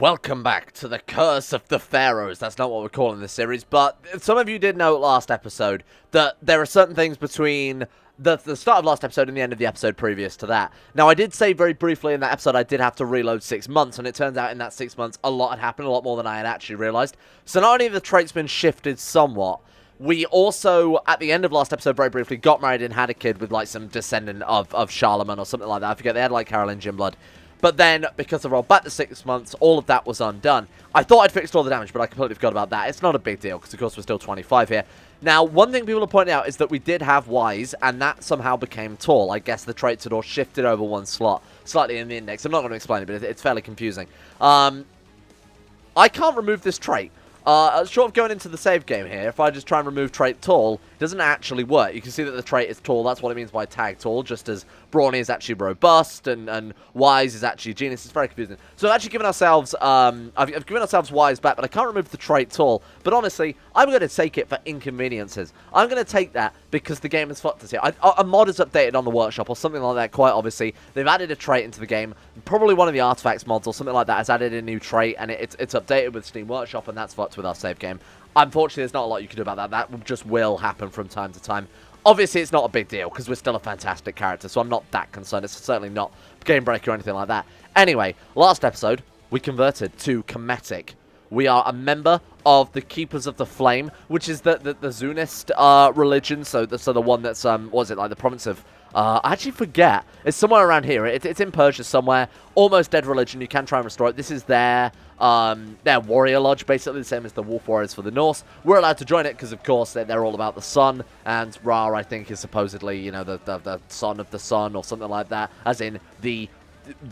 Welcome back to the Curse of the Pharaohs. That's not what we're calling this series, but some of you did know last episode that there are certain things between the start of last episode and the end of the episode previous to that. Now, I did say very briefly in that episode I did have to reload 6 months, and it turns out in that 6 months a lot had happened, a lot more than I had actually realized. So not only have the traits been shifted somewhat, we also, at the end of last episode, very briefly, got married and had a kid with, like, some descendant of Charlemagne or something like that. I forget, they had, like, Carolingian blood. But then, because I rolled back to 6 months, all of that was undone. I thought I'd fixed all the damage, but I completely forgot about that. It's not a big deal, because of course we're still 25 here. Now, one thing people are pointing out is that we did have Wise, and that somehow became Tall. I guess the traits had all shifted over one slot, slightly in the index. I'm not going to explain it, but it's fairly confusing. I can't remove this trait. Short of going into the save game here, if I just try and remove trait Tall, it doesn't actually work. You can see that the trait is Tall. That's what it means by tag Tall, just as Brawny is actually Robust and Wise is actually Genius. It's very confusing. So I've actually given ourselves, I've given ourselves Wise back, but I can't remove the trait Tall. But honestly, I'm going to take it for inconveniences. I'm going to take that because the game has fucked us here. A mod is updated on the workshop or something like that, quite obviously. They've added a trait into the game. Probably one of the Artifacts mods or something like that has added a new trait, and it's updated with Steam Workshop, and that's fucked with our save game. Unfortunately, there's not a lot you can do about that. That just will happen from time to time. Obviously, it's not a big deal, because we're still a fantastic character, so I'm not that concerned. It's certainly not game breaker or anything like that. Anyway, last episode, we converted to Kemetic. We are a member of the Keepers of the Flame, which is the Zunist religion, so the one that's, what is it, like the province of... I actually forget. It's somewhere around here. It's in Persia somewhere. Almost dead religion. You can try and restore it. This is their warrior lodge, basically the same as the Wolf Warriors for the Norse. We're allowed to join it because, of course, they're all about the sun. And Ra, I think, is supposedly, you know, the son of the sun or something like that. As in the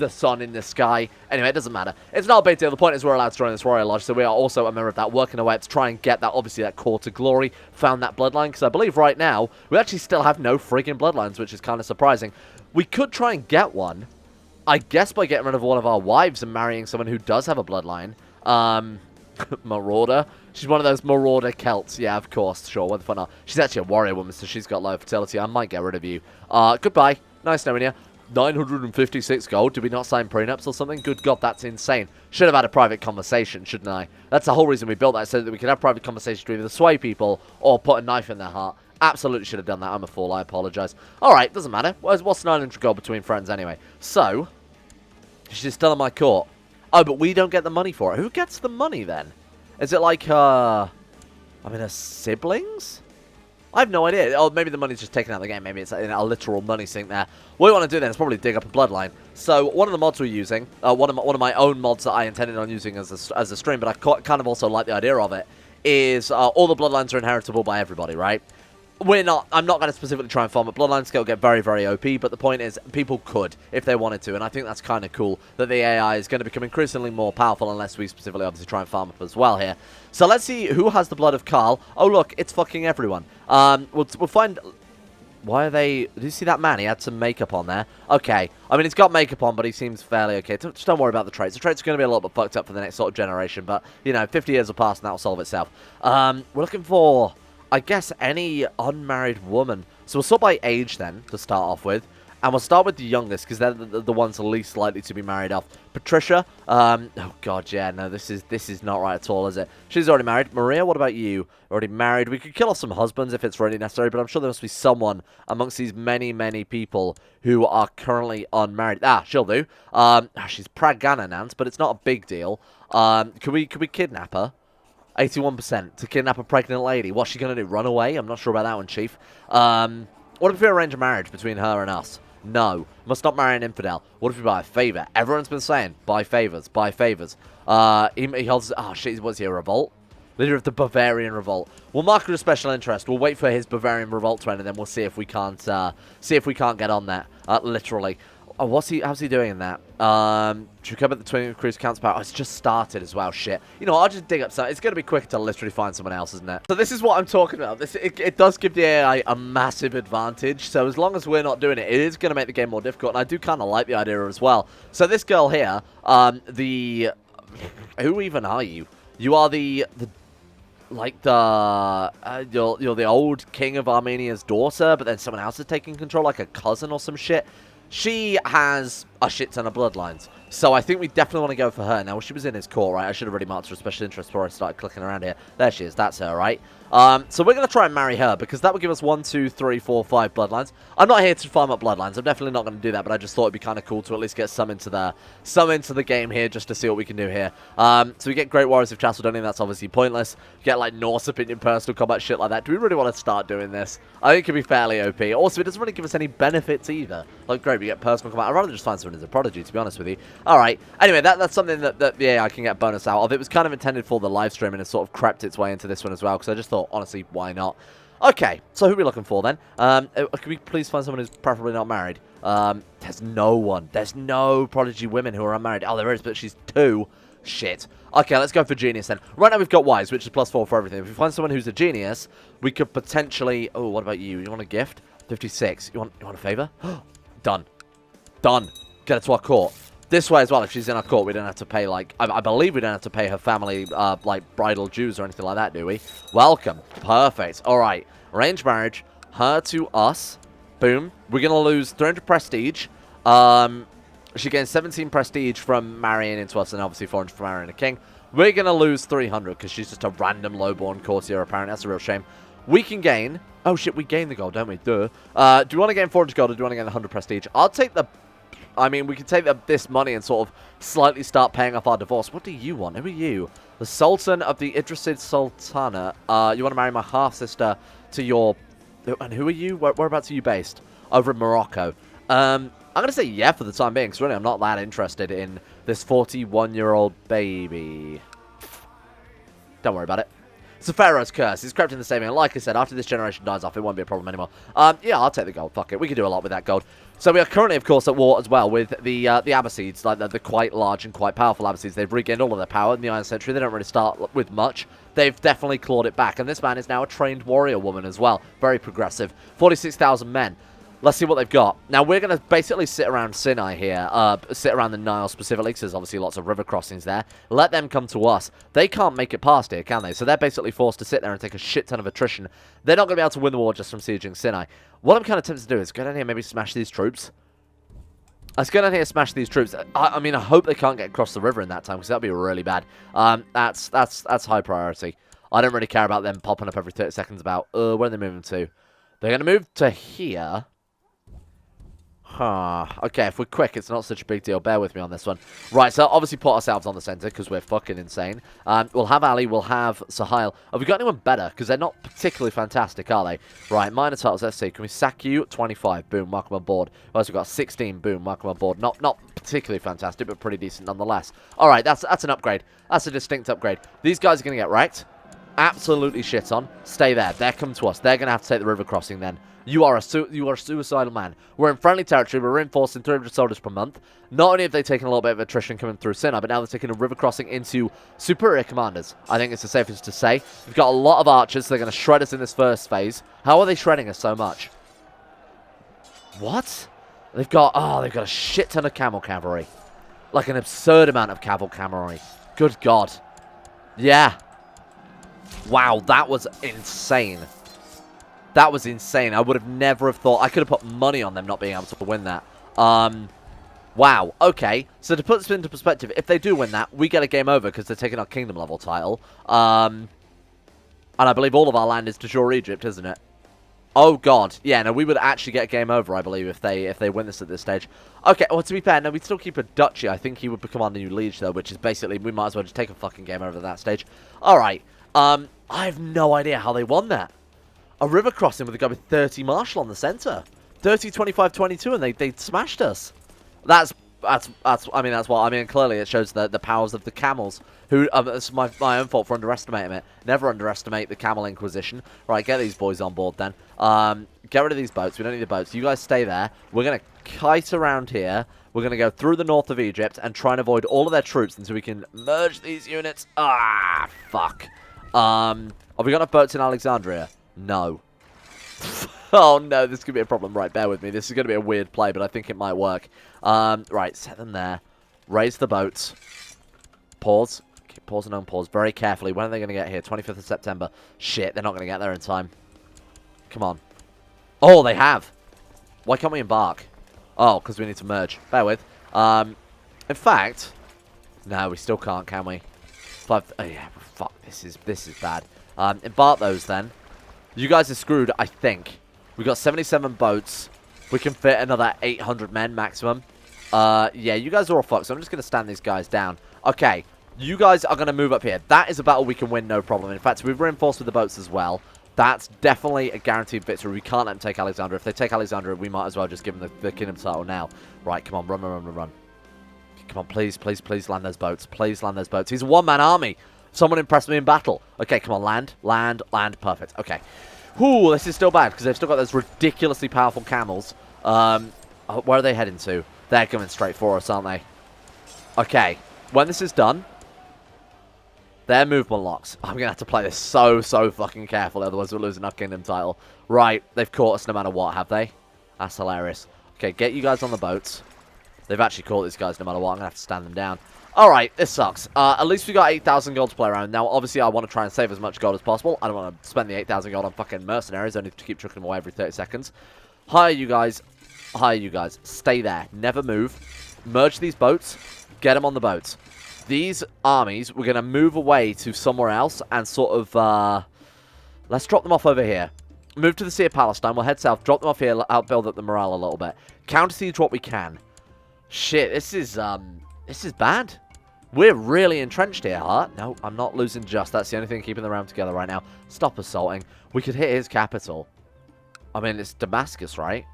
sun in the sky. Anyway, it doesn't matter. It's not a big deal. The point is we're allowed to join this warrior lodge, so we are also a member of that, working our way up to try and get that, obviously, that core to glory. Found that bloodline, because I believe right now we actually still have no friggin' bloodlines, which is kind of surprising. We could try and get one, I guess, by getting rid of one of our wives and marrying someone who does have a bloodline. Marauder. She's one of those Marauder Celts. Yeah, of course, sure, what the fuck not. She's actually a warrior woman, so she's got low fertility. I might get rid of you. Goodbye. Nice knowing you. 956 gold. Did we not sign prenups or something? Good God, that's insane. Should have had a private conversation, shouldn't I? That's the whole reason we built that, so that we could have private conversations to either sway people or put a knife in their heart. Absolutely should have done that. I'm a fool. I apologize. Alright, doesn't matter. What's 900 gold between friends anyway? So, she's still in my court. Oh, but we don't get the money for it. Who gets the money then? Is it like her... I mean, her siblings? I have no idea. Oh, maybe the money's just taken out of the game. Maybe it's a literal money sink there. What we want to do then is probably dig up a bloodline. So one of the mods we're using, one of my own mods that I intended on using as a stream, but I kind of also like the idea of it, is all the bloodlines are inheritable by everybody, right? I'm not going to specifically try and farm at bloodline scale, get very, very OP, but the point is, people could, if they wanted to, and I think that's kind of cool, that the AI is going to become increasingly more powerful, unless we specifically obviously try and farm up as well here. So let's see who has the blood of Carl. Oh look, it's fucking everyone. We'll find... Why are they... Did you see that man? He had some makeup on there. Okay. I mean, he's got makeup on, but he seems fairly okay. Just don't worry about the traits. The traits are going to be a little bit fucked up for the next sort of generation, but, you know, 50 years will pass and that will solve itself. We're looking for... I guess any unmarried woman. So we'll sort by age then, to start off with. And we'll start with the youngest, because they're the ones least likely to be married off. Patricia. Oh, God, yeah, no, this is not right at all, is it? She's already married. Maria, what about you? Already married. We could kill off some husbands if it's really necessary, but I'm sure there must be someone amongst these many, many people who are currently unmarried. Ah, she'll do. She's Pragana Nance, but it's not a big deal. Could we kidnap her? 81% to kidnap a pregnant lady. What's she going to do? Run away? I'm not sure about that one, Chief. What if we arrange a marriage between her and us? No. Must not marry an infidel. What if we buy a favor? Everyone's been saying, buy favors, buy favors. He holds... Oh, shit, was he a revolt? Leader of the Bavarian Revolt. We'll mark her as special interest. We'll wait for his Bavarian Revolt to end, and then we'll see if we can't get on that. Literally. Oh, how's he doing in that? Should we cover the Twin Cruise counterpart? Oh, it's just started as well, shit. You know, I'll just dig up some. It's going to be quicker to literally find someone else, isn't it? So this is what I'm talking about. It does give the AI a massive advantage. So as long as we're not doing it, it is going to make the game more difficult. And I do kind of like the idea as well. So this girl here, who even are you? You are you're the old king of Armenia's daughter, but then someone else is taking control, like a cousin or some shit. She has a shit ton of bloodlines. So I think we definitely want to go for her. Now, she was in his court, right? I should have already marked her special interest before I started clicking around here. There she is. That's her, right? So we're going to try and marry her because that would give us 1, 2, 3, 4, 5 bloodlines. I'm not here to farm up bloodlines. I'm definitely not going to do that, but I just thought it'd be kind of cool to at least get some into the game here just to see what we can do here. So we get Great Warriors of Chalcedon. That's obviously pointless. We get like Norse Opinion, personal combat, shit like that. Do we really want to start doing this? I think it could be fairly OP. Also, it doesn't really give us any benefits either. Like, great, we get personal combat. I'd rather just find someone as a prodigy, to be honest with you. Alright, anyway, that's something that the AI can get bonus out of. It was kind of intended for the live stream and it sort of crept its way into this one as well, because I just thought, honestly, why not? Okay, so who are we looking for then? Can we please find someone who's preferably not married? There's no one. There's no prodigy women who are unmarried. Oh, there is, but she's 2. Shit. Okay, let's go for genius then. Right now we've got wise, which is +4 for everything. If we find someone who's a genius, we could potentially... Oh, what about you? You want a gift? 56. You want a favor? Done. Done. Get it to our court. This way as well, if she's in our court, we don't have to pay, like... I believe we don't have to pay her family, like, bridal dues or anything like that, do we? Welcome. Perfect. Alright. Arranged marriage. Her to us. Boom. We're going to lose 300 prestige. She gains 17 prestige from marrying into us, and obviously 400 from marrying a king. We're going to lose 300 because she's just a random lowborn courtier, apparently. That's a real shame. We can gain... Oh, shit, we gain the gold, don't we? Duh. Do we want to gain 400 gold or do we want to gain 100 prestige? I'll take the... I mean, we can take this money and sort of slightly start paying off our divorce. What do you want? Who are you? The Sultan of the Idrisid Sultana. You want to marry my half-sister to your... And who are you? Whereabouts are you based? Over in Morocco. I'm going to say yeah for the time being, because really I'm not that interested in this 41-year-old baby. Don't worry about it. It's a Pharaoh's curse. It's crept in the saving. And like I said, after this generation dies off, it won't be a problem anymore. Yeah, I'll take the gold. Fuck it. We can do a lot with that gold. So we are currently, of course, at war as well with the Abbasids, like the quite large and quite powerful Abbasids. They've regained all of their power in the Iron Century. They don't really start with much. They've definitely clawed it back. And this man is now a trained warrior woman as well. Very progressive. 46,000 men. Let's see what they've got. Now, we're going to basically sit around Sinai here. Sit around the Nile specifically, because there's obviously lots of river crossings there. Let them come to us. They can't make it past here, can they? So they're basically forced to sit there and take a shit ton of attrition. They're not going to be able to win the war just from sieging Sinai. What I'm kind of tempted to do is go down here, maybe smash these troops. Let's go down here and smash these troops. I mean, I hope they can't get across the river in that time, because that would be really bad. That's high priority. I don't really care about them popping up every 30 seconds about, where are they moving to? They're going to move to here. Okay, if we're quick, it's not such a big deal. Bear with me on this one. Right, so obviously put ourselves on the center because we're fucking insane. We'll have Ali, we'll have Sahil. Have we got anyone better? Because they're not particularly fantastic, are they? Right, minor titles, let's see. Can we sack you? 25, boom, mark them on board. We've also got 16, boom, mark them on board. Not particularly fantastic, but pretty decent nonetheless. Alright, that's an upgrade. That's a distinct upgrade. These guys are going to get wrecked. Absolutely shit on. Stay there. They're coming to us. They're going to have to take the river crossing then. You are a suicidal man. We're in friendly territory. We're reinforcing 300 soldiers per month. Not only have they taken a little bit of attrition coming through Sinai, but now they're taking a river crossing into superior commanders. I think it's the safest to say. We've got a lot of archers. So they're going to shred us in this first phase. How are they shredding us so much? What? They've got a shit ton of camel cavalry. Like an absurd amount of camel cavalry. Good God. Yeah. Wow, that was insane. That was insane. I would have never have thought... I could have put money on them not being able to win that. Wow. Okay. So to put this into perspective, if they do win that, we get a game over because they're taking our kingdom level title. And I believe all of our land is de jure Egypt, isn't it? Oh, God. Yeah, no, we would actually get a game over, I believe, if they win this at this stage. Okay, well, to be fair, no, we'd still keep a duchy. I think he would become our new liege, though, which is basically... We might as well just take a fucking game over at that stage. All right. I have no idea how they won that. A river crossing with a guy with 30 martial on the center. 30, 25, 22, and they smashed us. That's clearly it shows the powers of the camels. Who, it's my own fault for underestimating it. Never underestimate the camel inquisition. Right, get these boys on board then. Get rid of these boats. We don't need the boats. You guys stay there. We're going to kite around here. We're going to go through the north of Egypt and try and avoid all of their troops until we can merge these units. Ah, fuck. Have we got enough boats in Alexandria? No. Oh, no, this could be a problem. Right, bear with me. This is going to be a weird play, but I think it might work. Right, set them there. Raise the boats. Pause. Keep pause and unpause very carefully. When are they going to get here? 25th of September. Shit, they're not going to get there in time. Come on. Oh, they have. Why can't we embark? Oh, because we need to merge. Bear with. In fact, no, we still can't, can we? Oh yeah, fuck, this is bad. Embark those then. You guys are screwed, I think. We've got 77 boats. We can fit another 800 men maximum. Yeah, you guys are all fucked, so I'm just going to stand these guys down. Okay, you guys are going to move up here. That is a battle we can win, no problem. In fact, we've reinforced with the boats as well. That's definitely a guaranteed victory. We can't let them take Alexandria. If they take Alexandria, we might as well just give them the kingdom title now. Right, come on, run, run, run, run. Come on, please, please, please land those boats. Please land those boats. He's a one-man army. Someone impressed me in battle. Okay, come on, land, land, land. Perfect. Okay. Whew, this is still bad because they've still got those ridiculously powerful camels. Where are they heading to? They're coming straight for us, aren't they? Okay. When this is done, their movement locks. I'm going to have to play this so fucking careful. Otherwise, we're losing our kingdom title. Right. They've caught us no matter what, have they? That's hilarious. Okay, get you guys on the boats. They've actually caught these guys no matter what. I'm going to have to stand them down. Alright, this sucks. At least we got 8,000 gold to play around. Now, obviously, I want to try and save as much gold as possible. I don't want to spend the 8,000 gold on fucking mercenaries, only to keep chucking them away every 30 seconds. Hire you guys. Hire you guys. Stay there. Never move. Merge these boats. Get them on the boats. These armies, we're going to move away to somewhere else and sort of, let's drop them off over here. Move to the Sea of Palestine. We'll head south. Drop them off here. Outbuild up the morale a little bit. Counter-siege what we can. Shit, this is bad. We're really entrenched here, huh? No, I'm not losing just. That's the only thing keeping the round together right now. Stop assaulting. We could hit his capital. I mean, it's Damascus, right?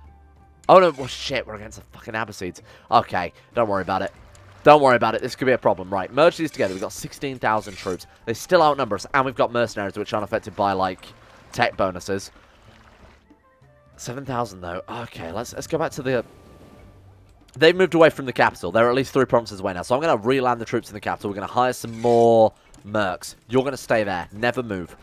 Oh, no. Well, shit. We're against the fucking Abbasids. Okay. Don't worry about it. Don't worry about it. This could be a problem. Right. Merge these together. We've got 16,000 troops. They still outnumber us. And we've got mercenaries, which aren't affected by, like, tech bonuses. 7,000, though. Okay. Let's go back to the... They've moved away from the capital. They're at least 3 provinces away now. So I'm going to re-land the troops in the capital. We're going to hire some more mercs. You're going to stay there. Never move.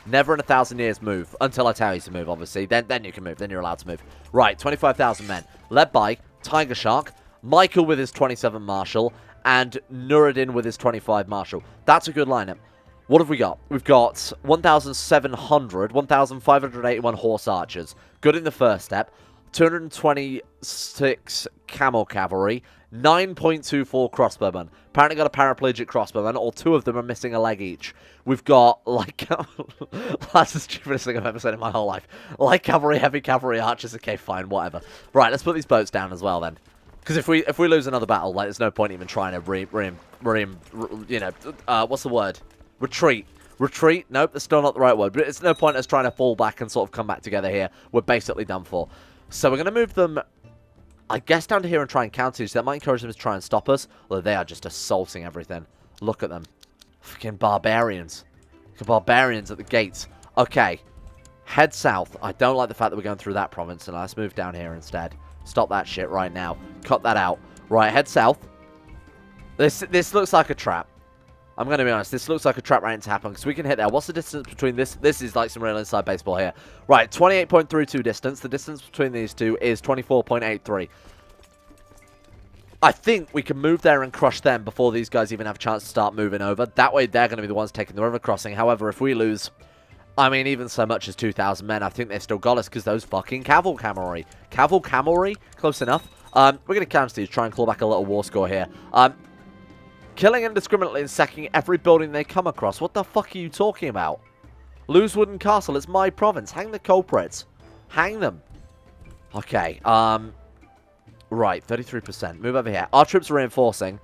Never in 1,000 years move. Until I tell you to move, obviously. Then you can move. Then you're allowed to move. Right, 25,000 men. Led by Tiger Shark, Michael with his 27 Marshal, and Nuruddin with his 25 Marshal. That's a good lineup. What have we got? We've got 1,581 horse archers. Good in the first step. 226 camel cavalry, 9.24 crossbowmen. Apparently got a paraplegic crossbowman, or 2 of them are missing a leg each. We've got light that's the stupidest thing I've ever said in my whole life. Light cavalry, heavy cavalry, archers. Okay, fine, whatever. Right, let's put these boats down as well then. Because if we lose another battle, like, there's no point even trying to what's the word? Retreat. Retreat? Nope, that's still not the right word. But it's no point us trying to fall back and sort of come back together here. We're basically done for. So we're going to move them, I guess, down to here and try and counter. So that might encourage them to try and stop us. Although they are just assaulting everything. Look at them. Fucking barbarians. Barbarians at the gates. Okay. Head south. I don't like the fact that we're going through that province. And let's move down here instead. Stop that shit right now. Cut that out. Right, head south. This looks like a trap. I'm going to be honest, this looks like a trap waiting to happen, because we can hit there. What's the distance between this? This is like some real inside baseball here. Right, 28.32 distance. The distance between these two is 24.83. I think we can move there and crush them before these guys even have a chance to start moving over. That way, they're going to be the ones taking the river crossing. However, if we lose, I mean, even so much as 2,000 men, I think they've still got us, because those fucking cavalry. Cavalry? Close enough. We're going to counter these, try and claw back a little war score here. Killing indiscriminately and sacking every building they come across. What the fuck are you talking about? Lose Wooden Castle. It's my province. Hang the culprits. Hang them. Okay. Right. 33%. Move over here. Our troops are reinforcing.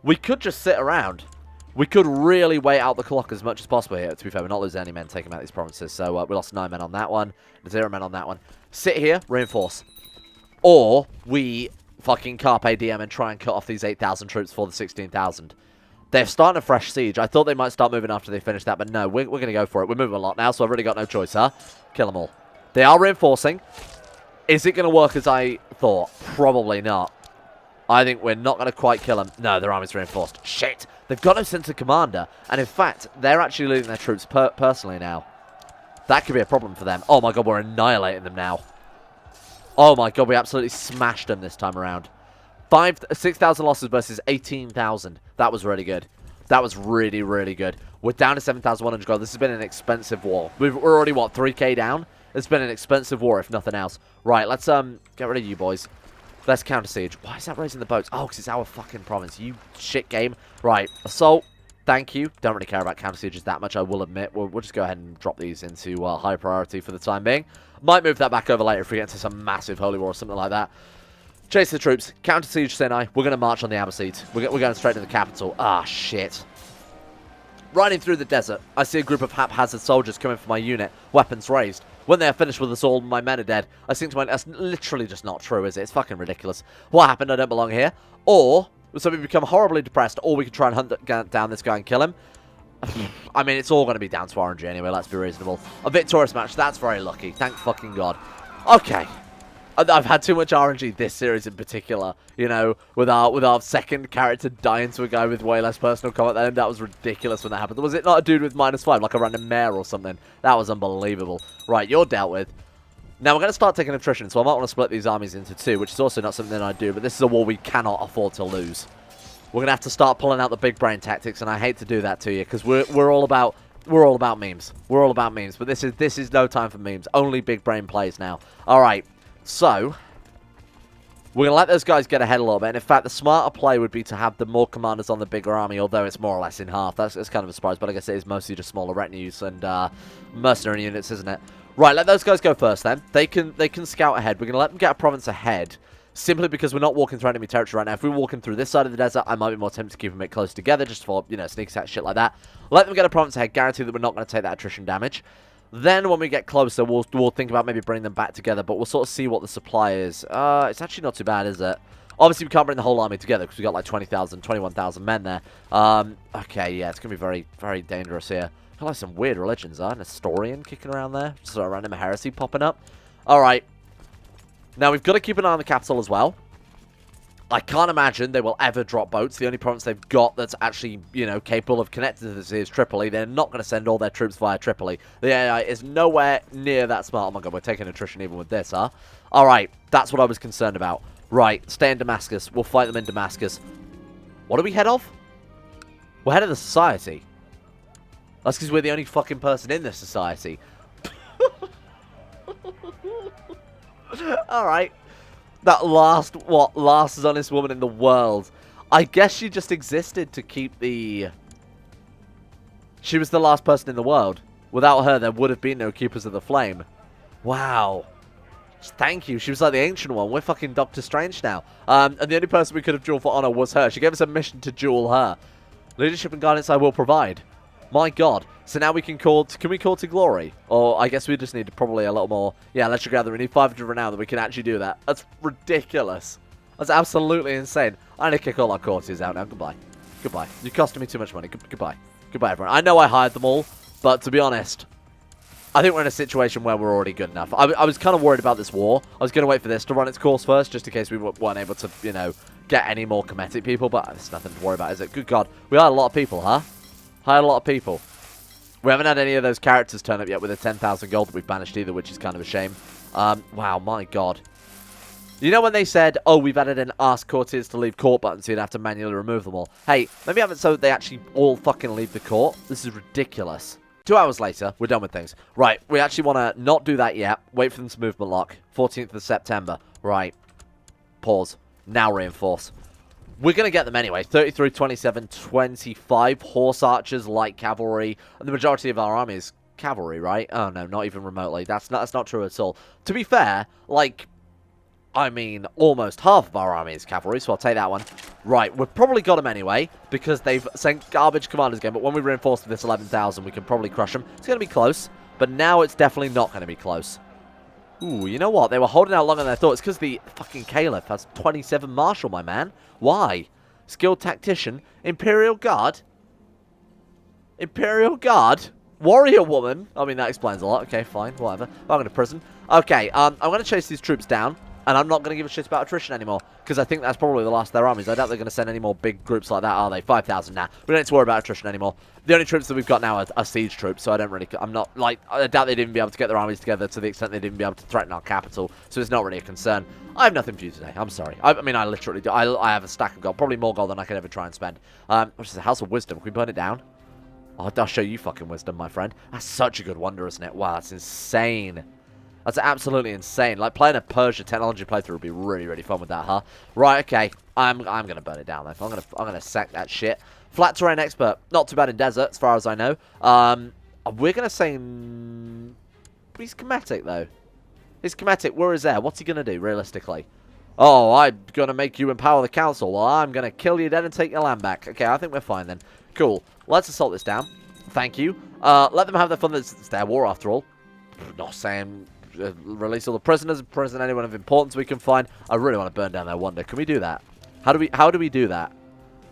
We could just sit around. We could really wait out the clock as much as possible here. To be fair, we're not losing any men taking out these provinces. So we lost 9 men on that one. 0 men on that one. Sit here. Reinforce. Or we fucking carpe diem and try and cut off these 8,000 troops for the 16,000. They're starting a fresh siege. I thought they might start moving after they finish that, but no, we're going to go for it. We're moving a lot now, so I've really got no choice, huh? Kill them all. They are reinforcing. Is it going to work as I thought? Probably not. I think we're not going to quite kill them. No, their army's reinforced. Shit! They've got no sense of commander, and in fact, they're actually leading their troops personally now. That could be a problem for them. Oh my god, we're annihilating them now. Oh my god, we absolutely smashed them this time around. 6,000 losses versus 18,000. That was really good. That was really, really good. We're down to 7,100 gold. This has been an expensive war. We're already, what, 3k down? It's been an expensive war, if nothing else. Right, let's get rid of you boys. Let's counter siege. Why is that raising the boats? Oh, because it's our fucking province. You shit game. Right. Assault. Thank you. Don't really care about counter sieges that much, I will admit. We'll just go ahead and drop these into high priority for the time being. Might move that back over later if we get into some massive holy war or something like that. Chase the troops. Counter siege Sinai. We're going to march on the Abbasid. We're going straight to the capital. Ah, shit. Riding through the desert, I see a group of haphazard soldiers coming for my unit, weapons raised. When they are finished with us all, my men are dead. I think to myself, that's literally just not true, is it? It's fucking ridiculous. What happened? I don't belong here. Or, so we become horribly depressed, or we can try and hunt down this guy and kill him. I mean, it's all going to be down to RNG anyway, let's be reasonable. A victorious match, that's very lucky. Thank fucking God. Okay. I've had too much RNG this series in particular, you know, with our second character dying to a guy with way less personal combat than him. That was ridiculous when that happened. Was it not a dude with -5, like a random mare or something? That was unbelievable. Right, you're dealt with. Now, we're going to start taking attrition, so I might want to split these armies into two, which is also not something I do, but this is a war we cannot afford to lose. We're going to have to start pulling out the big brain tactics, and I hate to do that to you, because we're all about memes. We're all about memes, but this is no time for memes. Only big brain plays now. All right. So, we're going to let those guys get ahead a little bit. And in fact, the smarter play would be to have the more commanders on the bigger army, although it's more or less in half. That's kind of a surprise, but I guess it is mostly just smaller retinues and mercenary units, isn't it? Right, let those guys go first then. They can scout ahead. We're going to let them get a province ahead, simply because we're not walking through enemy territory right now. If we were walking through this side of the desert, I might be more tempted to keep them a bit close together, just for, you know, sneak attack, shit like that. Let them get a province ahead, guarantee that we're not going to take that attrition damage. Then, when we get closer, we'll think about maybe bringing them back together, but we'll sort of see what the supply is. It's actually not too bad, is it? Obviously, we can't bring the whole army together, because we've got like 20,000, 21,000 men there. Okay, yeah, it's going to be very, very dangerous here. Got like some weird religions, huh? Nestorian kicking around there. Just a random heresy popping up. Alright. Now, we've got to keep an eye on the capital as well. I can't imagine they will ever drop boats. The only province they've got that's actually, you know, capable of connecting to this is Tripoli. They're not going to send all their troops via Tripoli. The AI is nowhere near that smart. Oh my God, we're taking attrition even with this, huh? Alright, that's what I was concerned about. Right, stay in Damascus. We'll fight them in Damascus. What are we head of? We're head of the society. That's because we're the only fucking person in this society. Alright. That last honest woman in the world. I guess she just existed to keep the... She was the last person in the world. Without her, there would have been no Keepers of the Flame. Wow. Thank you. She was like the ancient one. We're fucking Doctor Strange now. And the only person we could have dueled for honor was her. She gave us a mission to duel her. Leadership and guidance I will provide. My God. So now we can call... Can we call to glory? Or I guess we just need probably a little more... Yeah, let's gather. We need 500 renown that we can actually do that. That's ridiculous. That's absolutely insane. I need to kick all our courtiers out now. Goodbye. Goodbye. You're costing me too much money. Goodbye. Goodbye, everyone. I know I hired them all, but to be honest, I think we're in a situation where we're already good enough. I was kind of worried about this war. I was going to wait for this to run its course first, just in case we weren't able to, you know, get any more Kemetic people, but there's nothing to worry about, is it? Good God. We hired a lot of people, huh? Hired a lot of people. We haven't had any of those characters turn up yet with the 10,000 gold that we've banished either, which is kind of a shame. Wow, my God. You know when they said, oh, we've added an ask courtiers to leave court button, so you'd have to manually remove them all? Hey, maybe have it so they actually all fucking leave the court. This is ridiculous. 2 hours later, we're done with things. Right, we actually want to not do that yet. Wait for them to movement lock. 14th of September. Right. Pause. Now reinforce. We're going to get them anyway. 33, 27, 25 horse archers, light cavalry. And the majority of our army is cavalry, right? Oh, no, not even remotely. That's not true at all. To be fair, like, I mean, almost half of our army is cavalry, so I'll take that one. Right, we've probably got them anyway, because they've sent garbage commanders again. But when we reinforce with this 11,000, we can probably crush them. It's going to be close, but now it's definitely not going to be close. Ooh, you know what? They were holding out longer than I thought. It's because the fucking Caliph has 27 martial, my man. Why? Skilled tactician. Imperial Guard? Imperial Guard? Warrior woman? I mean, that explains a lot. Okay, fine. Whatever. I'm going to prison. Okay, I'm going to chase these troops down. And I'm not going to give a shit about attrition anymore. Because I think that's probably the last of their armies. I doubt they're going to send any more big groups like that, are they? 5,000 now. We don't need to worry about attrition anymore. The only troops that we've got now are siege troops. So I don't really... I'm not... Like, I doubt they'd even be able to get their armies together to the extent they'd even be able to threaten our capital. So it's not really a concern. I have nothing for you today. I'm sorry. I mean, I literally do. I have a stack of gold. Probably more gold than I could ever try and spend. Which is the House of Wisdom. Can we burn it down? Oh, I'll show you fucking wisdom, my friend. That's such a good wonder, isn't it? Wow, that's insane. That's absolutely insane. Like, playing a Persia technology playthrough would be really, really fun with that, huh? Right, okay. I'm gonna burn it down, though. I'm gonna sack that shit. Flat terrain expert. Not too bad in desert, as far as I know. We're gonna say... He's schematic, though. He's schematic. Where is there? What's he gonna do, realistically? Oh, I'm gonna make you empower the council. Well, I'm gonna kill you then and take your land back. Okay, I think we're fine, then. Cool. Let's assault this down. Thank you. Let them have their fun. It's their war, after all. Not saying release all the prisoners, imprison anyone of importance we can find. I really want to burn down their wonder. Can we do that? How do we do that?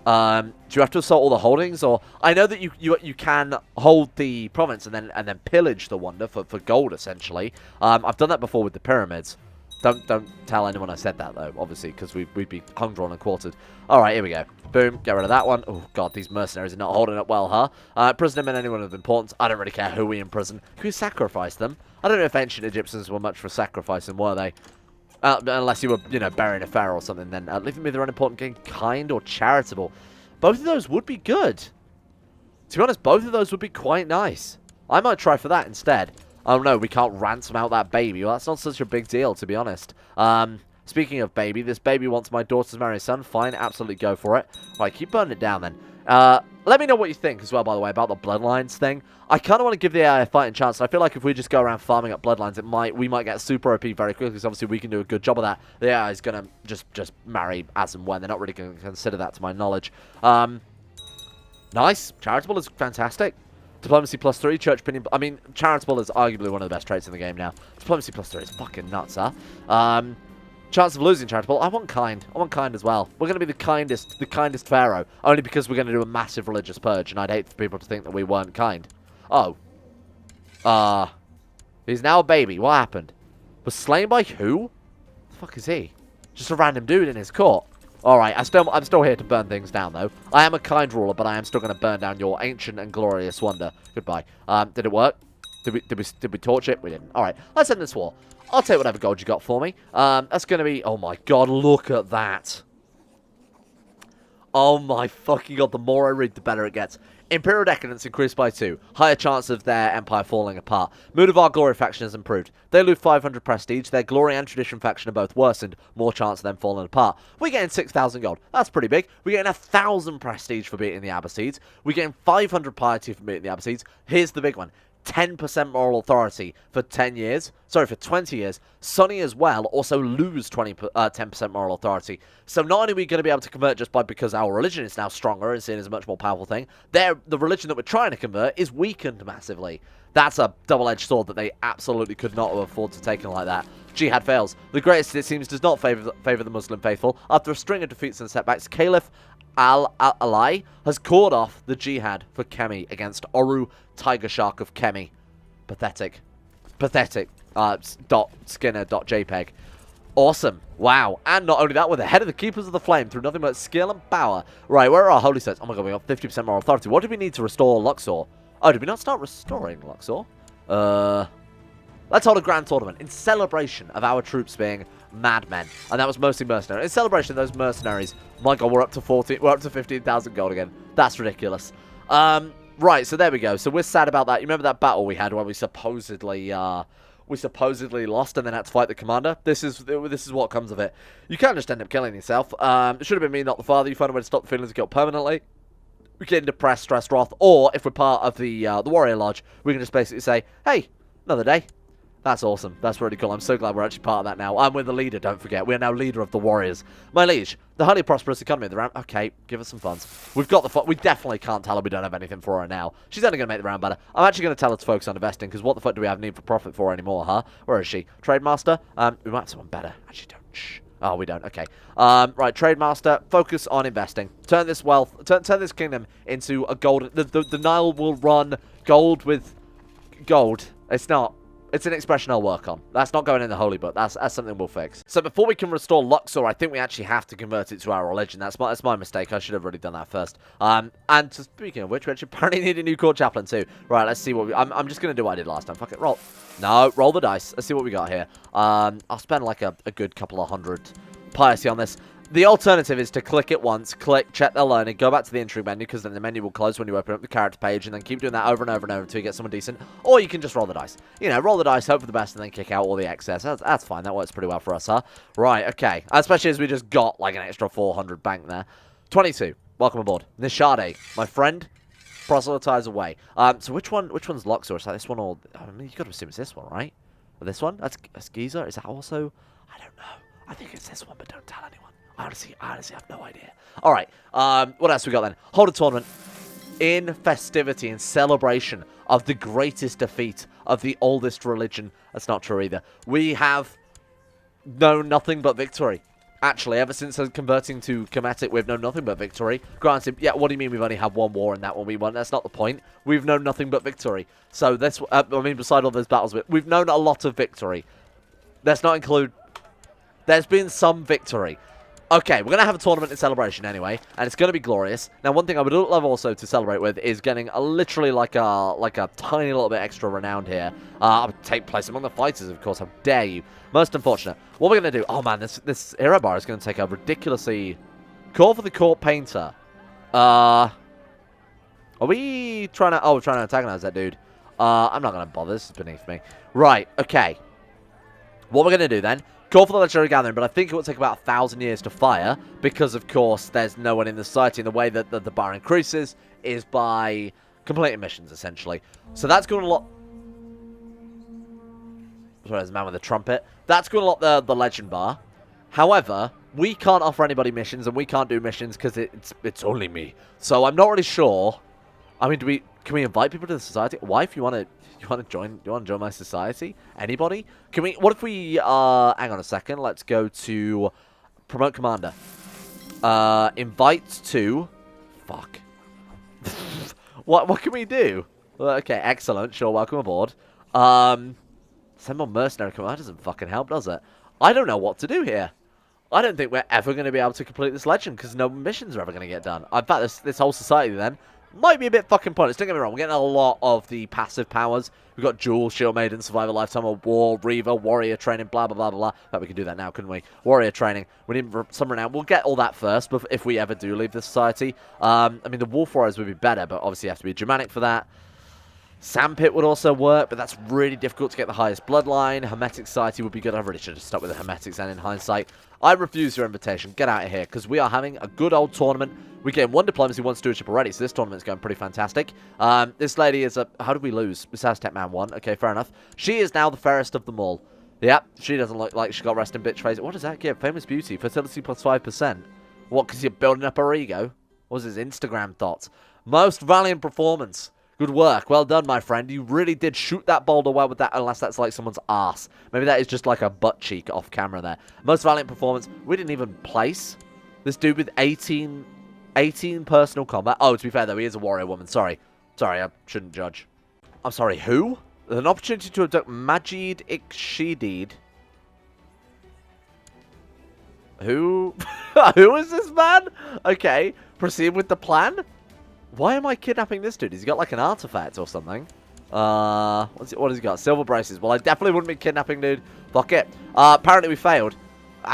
Do you have to assault all the holdings, or I know that you can hold the province and then pillage the wonder for gold essentially. I've done that before with the pyramids. Don't tell anyone I said that, though, obviously, because we'd be hung, drawn, and quartered. All right, here we go. Boom, get rid of that one. Oh, God, these mercenaries are not holding up well, huh? Imprison them and anyone of importance. I don't really care who we imprison. Can we sacrifice them? I don't know if ancient Egyptians were much for sacrificing, were they? Unless you were, you know, burying a pharaoh or something, then leave them with their unimportant king, kind or charitable. Both of those would be good. To be honest, both of those would be quite nice. I might try for that instead. Oh no, we can't ransom out that baby. Well, that's not such a big deal, to be honest. Speaking of baby, this baby wants my daughter to marry his son. Fine, absolutely go for it. Right, keep burning it down then. Let me know what you think as well, by the way, about the bloodlines thing. I kind of want to give the AI a fighting chance. I feel like if we just go around farming up bloodlines, we might get super OP very quickly, because obviously we can do a good job of that. The AI is going to just marry as and when. They're not really going to consider that, to my knowledge. Nice. Charitable is fantastic. Diplomacy +3, church opinion. I mean, charitable is arguably one of the best traits in the game now. Diplomacy +3 is fucking nuts, huh? Chance of losing charitable. I want kind. I want kind as well. We're going to be the kindest pharaoh. Only because we're going to do a massive religious purge, and I'd hate for people to think that we weren't kind. Oh. He's now a baby. What happened? Was slain by who? The fuck is he? Just a random dude in his court. Alright, I'm still here to burn things down, though. I am a kind ruler, but I am still going to burn down your ancient and glorious wonder. Goodbye. Did it work? Did we torch it? We didn't. Alright, let's end this war. I'll take whatever gold you got for me. That's going to be... Oh my god, look at that. Oh my fucking god, the more I read, the better it gets. Imperial decadence increased by 2. Higher chance of their empire falling apart. Mood of our glory faction has improved. They lose 500 prestige. Their glory and tradition faction are both worsened. More chance of them falling apart. We're getting 6,000 gold. That's pretty big. We're getting 1,000 prestige for beating the Abbasids. We're getting 500 piety for beating the Abbasids. Here's the big one. 10% moral authority for 10 years. Sorry, for 20 years. Sunny as well also lose 10% moral authority. So not only are we going to be able to convert just because our religion is now stronger and seen as a much more powerful thing, the religion that we're trying to convert is weakened massively. That's a double-edged sword that they absolutely could not afford to take like that. Jihad fails. The greatest, it seems, does not favour the Muslim faithful. After a string of defeats and setbacks, Caliph Al-Ali has called off the jihad for Kemi against Oru, Tiger Shark of Kemi. Pathetic. Pathetic. Skinner.jpg. Awesome. Wow. And not only that, we're the head of the Keepers of the Flame through nothing but skill and power. Right, where are our holy sites? Oh my god, we got 50% moral authority. What do we need to restore Luxor? Oh, did we not start restoring Luxor? Let's hold a grand tournament in celebration of our troops being madmen. And that was mostly mercenaries. In celebration of those mercenaries, my god, we're up to 15,000 gold again. That's ridiculous. Right, so there we go. So we're sad about that. You remember that battle we had where we supposedly lost and then had to fight the commander? This is what comes of it. You can't just end up killing yourself. It should have been me, not the father. You find a way to stop the feelings of guilt permanently. We get depressed, stressed, wrath, or if we're part of the warrior lodge, we can just basically say, hey, another day. That's awesome. That's really cool. I'm so glad we're actually part of that now. And we're the leader, don't forget. We're now leader of the warriors. My liege, the highly prosperous economy of the round. Okay, give us some funds. We've got the fun. We definitely can't tell her we don't have anything for her now. She's only going to make the round better. I'm actually going to tell her to focus on investing, because what the fuck do we have need for profit for anymore, huh? Where is she? Trademaster? We might have someone better. Actually, don't. Shh. Oh, we don't. Okay. Right, Trademaster, focus on investing. Turn this wealth, turn this kingdom into a gold. The Nile will run gold with gold. It's not. It's an expression I'll work on. That's not going in the holy book. That's something we'll fix. So before we can restore Luxor, I think we actually have to convert it to our religion. That's my mistake. I should have really done that first. And speaking of which, we actually apparently need a new court chaplain too. Right, let's see what I'm just going to do what I did last time. Fuck it. Roll. No, roll the dice. Let's see what we got here. I'll spend like a good couple of hundred piety on this. The alternative is to click it once, check their learning, go back to the entry menu, because then the menu will close when you open up the character page, and then keep doing that over and over and over until you get someone decent. Or you can just roll the dice. You know, roll the dice, hope for the best, and then kick out all the excess. That's fine. That works pretty well for us, huh? Right, okay. Especially as we just got, like, an extra 400 bank there. 22. Welcome aboard. Nishade, my friend, proselytize away. So which one's Luxor? Is that this one or... I mean, you got to assume it's this one, right? Or this one? That's Giza? Is that also... I don't know. I think it's this one, but don't tell anyone. I honestly have no idea. Alright, what else we got then? Hold a tournament in festivity and celebration of the greatest defeat of the oldest religion. That's not true either. We have known nothing but victory. Actually, ever since converting to Kemetic, we've known nothing but victory. Granted, yeah, what do you mean we've only had one war and that one we won? That's not the point. We've known nothing but victory. So this, I mean, beside all those battles, we've known a lot of victory. Let's not include... There's been some victory. Okay, we're going to have a tournament in celebration anyway, and it's going to be glorious. Now, one thing I would love also to celebrate with is getting literally like a tiny little bit extra renowned here. I would take place among the fighters, of course. How dare you? Most unfortunate. What we're going to do... Oh, man, this hero bar is going to take a ridiculously... Call for the court painter. Are we trying to... Oh, we're trying to antagonize that dude. I'm not going to bother. This is beneath me. Right, okay. What we're going to do then... Call for the legendary gathering, but I think it will take about 1,000 years to fire because, of course, there's no one in the society. And the way that the bar increases is by completing missions, essentially. So that's going to lock... Sorry, there's a man with a trumpet. That's going to lock the legend bar. However, we can't offer anybody missions, and we can't do missions because it's only me. So I'm not really sure. I mean, can we invite people to the society? Wife, you want to join my society? Anybody? Can we? What if we? Hang on a second. Let's go to promote commander. Invite to. Fuck. What can we do? Well, okay, excellent. Sure, welcome aboard. Send more mercenary commander doesn't fucking help, does it? I don't know what to do here. I don't think we're ever going to be able to complete this legend because no missions are ever going to get done. In fact, this whole society then. Might be a bit fucking pointless. Don't get me wrong. We're getting a lot of the passive powers. We've got Jewel, Shield Maiden, Survivor, Lifetime of War, Reaver, Warrior Training, blah, blah, blah, blah, blah. But we could do that now, couldn't we? Warrior Training. We need some renown. We'll get all that first if we ever do leave the society. I mean, the Wolf Warriors would be better, but obviously you have to be Germanic for that. Sandpit would also work, but that's really difficult to get the highest bloodline. Hermetic Society would be good. I really should have stuck with the Hermetics and in hindsight. I refuse your invitation. Get out of here, because we are having a good old tournament. We gained 1 diplomacy, 1 stewardship already, so this tournament's going pretty fantastic. This lady is a... How did we lose? This has Techman 1. Okay, fair enough. She is now the fairest of them all. Yep, she doesn't look like she got resting bitch face. What does that give? Famous beauty. Fertility plus 5%. What, because you're building up her ego? What was his Instagram thoughts? Most valiant performance. Good work. Well done, my friend. You really did shoot that boulder well with that, unless that's like someone's ass. Maybe that is just like a butt cheek off camera there. Most valiant performance. We didn't even place this dude with 18 personal combat. Oh, to be fair, though, he is a warrior woman. Sorry, I shouldn't judge. I'm sorry, who? There's an opportunity to abduct Majid Ikshidid. Who? Who is this man? Okay, proceed with the plan. Why am I kidnapping this dude? Has he got like an artifact or something? What has he got? Silver braces. Well, I definitely wouldn't be kidnapping dude. Fuck it. Apparently we failed.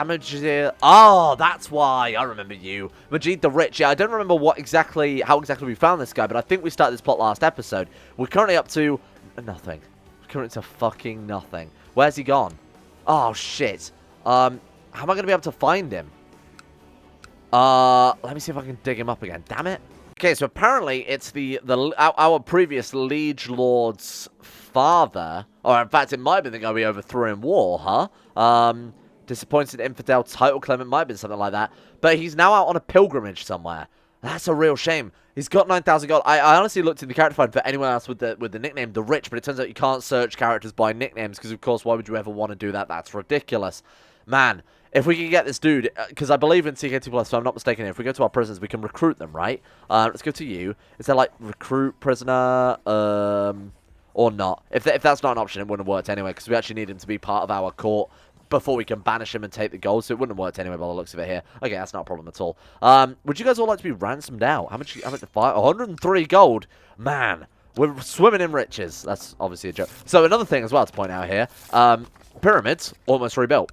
Majid. Oh, that's why. I remember you. Majid the Rich. Yeah, I don't remember how exactly we found this guy, but I think we started this plot last episode. We're currently up to nothing. We're currently to fucking nothing. Where's he gone? Oh, shit. How am I going to be able to find him? Let me see if I can dig him up again. Damn it. Okay, so apparently it's our previous liege lord's father, or in fact it might have been the guy we overthrew in war, huh? Disappointed infidel title claim, it might have been something like that. But he's now out on a pilgrimage somewhere. That's a real shame. He's got 9,000 gold. I honestly looked in the character find for anyone else with the nickname The Rich, but it turns out you can't search characters by nicknames, because of course, why would you ever want to do that? That's ridiculous. Man, if we can get this dude, because I believe in CK2Plus, if I'm not mistaken, if we go to our prisons, we can recruit them, right? Let's go to you. Is there, like, recruit prisoner, or not? If that's not an option, it wouldn't have worked anyway, because we actually need him to be part of our court before we can banish him and take the gold, so it wouldn't have worked anyway by the looks of it here. Okay, that's not a problem at all. Would you guys all like to be ransomed out? How much 103 gold? Man, we're swimming in riches. That's obviously a joke. So another thing as well to point out here, pyramids almost rebuilt.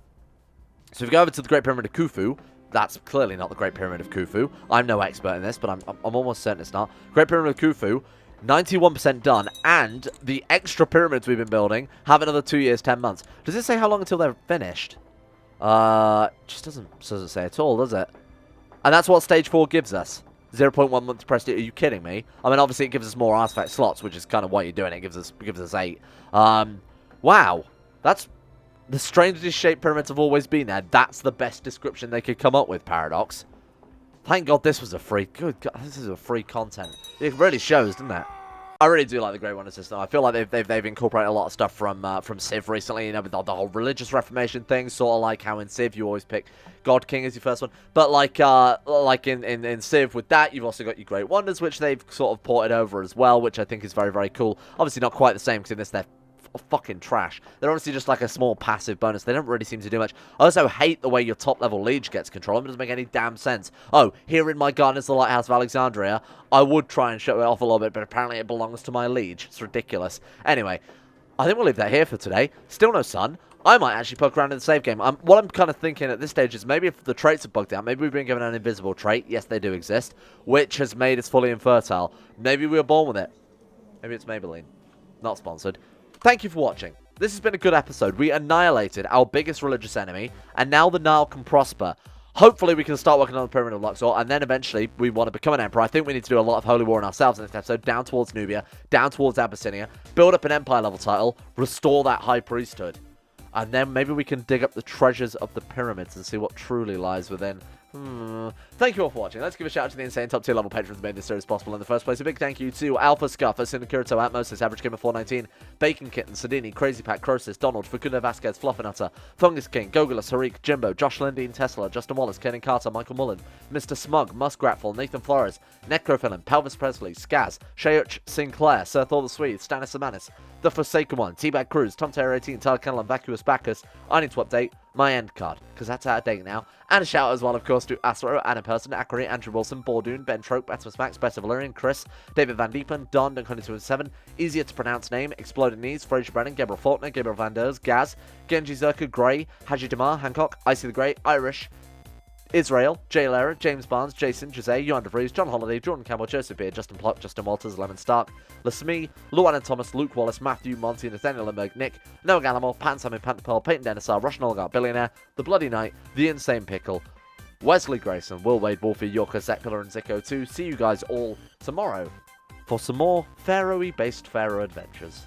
So if you go over to the Great Pyramid of Khufu, That's clearly not the Great Pyramid of Khufu. I'm no expert in this, but I'm almost certain it's not. Great Pyramid of Khufu, 91% done, and the extra pyramids we've been building have another 2 years, 10 months. Does it say how long until they're finished? Just doesn't say at all, does it? And that's what stage 4 gives us. 0.1 months prestige. Are you kidding me? I mean, obviously it gives us more artifact slots, which is kind of why you're doing it. It gives us 8. Wow. That's the strangely shaped pyramids have always been there. That's the best description they could come up with, Paradox. Thank God this was a free. Good God, this is a free content. It really shows, doesn't it? I really do like the Great Wonder system. I feel like they've incorporated a lot of stuff from Civ recently. You know, with the whole religious reformation thing, sort of like how in Civ you always pick God King as your first one. But like in Civ with that, you've also got your Great Wonders, which they've sort of ported over as well, which I think is very, very cool. Obviously not quite the same because in this they're fucking trash. They're honestly just like a small passive bonus. They don't really seem to do much. I also hate the way your top level liege gets control. It doesn't make any damn sense. Oh, here in my garden is the Lighthouse of Alexandria. I would try and show it off a little bit, but apparently it belongs to my liege. It's ridiculous. Anyway, I think we'll leave that here for today. Still no sun. I might actually poke around in the save game. What I'm kind of thinking at this stage is maybe if the traits are bugged out, maybe we've been given an invisible trait. Yes, they do exist, which has made us fully infertile. Maybe we were born with it. Maybe it's Maybelline. Not sponsored. Thank you for watching. This has been a good episode. We annihilated our biggest religious enemy, and now the Nile can prosper. Hopefully we can start working on the Pyramid of Luxor, and then eventually we want to become an emperor. I think we need to do a lot of holy war in ourselves in this episode, down towards Nubia, down towards Abyssinia, build up an empire level title, restore that high priesthood. And then maybe we can dig up the treasures of the pyramids and see what truly lies within. Thank you all for watching. Let's give a shout out to the insane top tier level patrons who made this series possible in the first place. A big thank you to Alpha Scuffer, Sinakirito, Atmos, Average Gamer 419, Bacon Kitten, Sadini, Crazy Pack, Crosis, Donald, Facundo Vasquez, Fluffernutter, Fungus King, Gogolus, Harik, Jimbo, Josh Lindeen, Tesla, Justin Wallace, Kenan Carter, Michael Mullen, Mr. Smug, Muskratful, Nathan Flores, Necrophilin, Pelvis Presley, Skaz, Shayuch Sinclair, Sir Thor the Swede, Stannis Amanis, The Forsaken One, Teabag Cruz, Tom Terror 18, Tyler Kennel, and Vacuous Bacchus. I need to update my end card, because that's out of date now. And a shout out as well, of course, to Astro, Anna Person, Akari, Andrew Wilson, Bordoon, Ben Troke, Batimus Max, Better Valerian, Chris, David Van Diepen, Don, Duncan207, easier to pronounce name, Exploded Knees, Fraser Brennan, Gabriel Faulkner, Gabriel Van Ders, Gaz, Genji Zerka, Gray, Haji Damar, Hancock, Icy the Great, Irish, Israel, Jay Lara, James Barnes, Jason, Jose, Johan DeVries, John Holiday, Jordan Campbell, Joseph Beard, Justin Plot, Justin Walters, Lemon Stark, Lasmee, Luan and Thomas, Luke Wallace, Matthew, Monty, Nathaniel Limburg, Nick, Noah Gallimore, Pan Simon, Panther Pearl, Peyton Denisar, Russian Oligarch Billionaire, The Bloody Knight, The Insane Pickle, Wesley Grayson, Will Wade, Wolfie, Yorker, Zekula, and CK2. See you guys all tomorrow for some more Pharaoh-y based Pharaoh adventures.